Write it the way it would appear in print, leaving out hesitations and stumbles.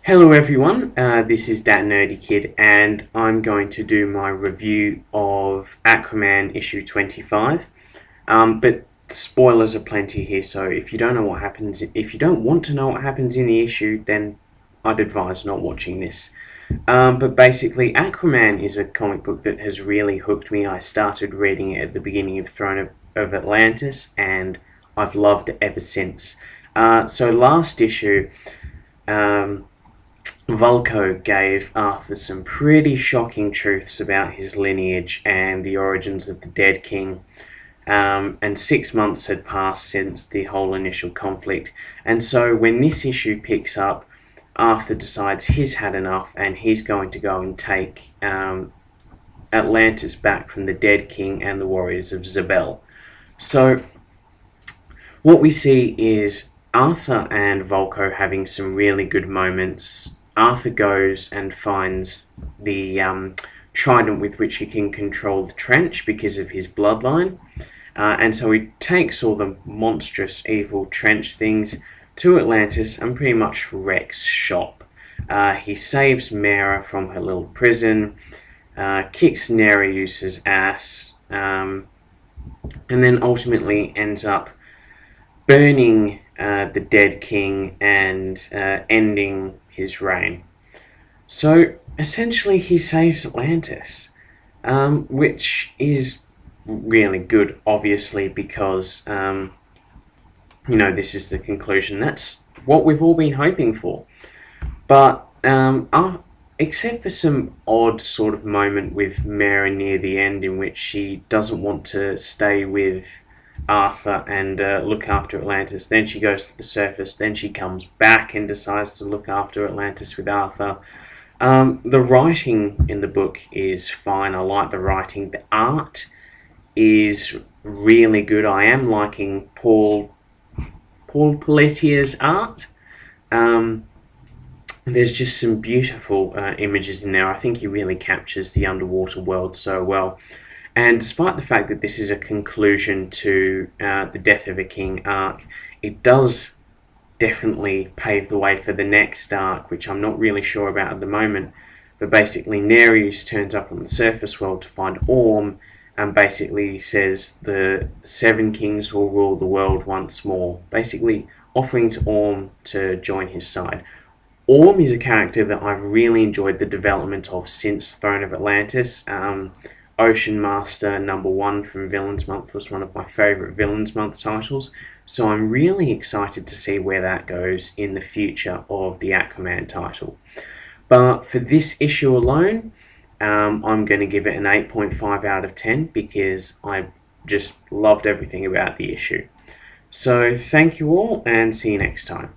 Hello everyone, this is DatNerdyKid and I'm going to do my review of Aquaman issue 25. But spoilers are plenty here, so if you don't want to know what happens in the issue, then I'd advise not watching this. But basically, Aquaman is a comic book that has really hooked me. I started reading it at the beginning of Throne of Atlantis, and I've loved it ever since. So last issue, Vulko gave Arthur some pretty shocking truths about his lineage and the origins of the Dead King. And 6 months had passed since the whole initial conflict. And so when this issue picks up, Arthur decides he's had enough and he's going to go and take Atlantis back from the Dead King and the warriors of Xebel. So what we see is Arthur and Vulko having some really good moments. Arthur goes and finds the trident with which he can control the trench because of his bloodline. And so he takes all the monstrous evil trench things to Atlantis and pretty much wrecks shop. He saves Mera from her little prison, kicks Nereus's ass, and then ultimately ends up burning the Dead King and ending his reign. So essentially he saves Atlantis, which is really good, obviously, because this is the conclusion. That's what we've all been hoping for. But except for some odd sort of moment with Mera near the end in which she doesn't want to stay with Arthur and look after Atlantis, then she goes to the surface, then she comes back and decides to look after Atlantis with Arthur. The writing in the book is fine. I like the writing. The art is really good. I am liking Paul Pelletier's art. There's just some beautiful images in there. I think he really captures the underwater world so well. And despite the fact that this is a conclusion to the Death of a King arc, it does definitely pave the way for the next arc, which I'm not really sure about at the moment. But basically, Nereus turns up on the surface world to find Orm, and basically says the Seven Kings will rule the world once more, basically offering to Orm to join his side. Orm is a character that I've really enjoyed the development of since Throne of Atlantis. Ocean Master #1 from Villains Month was one of my favourite Villains Month titles, so I'm really excited to see where that goes in the future of the Aquaman title. But for this issue alone, I'm going to give it an 8.5 out of 10 because I just loved everything about the issue. So thank you all and see you next time.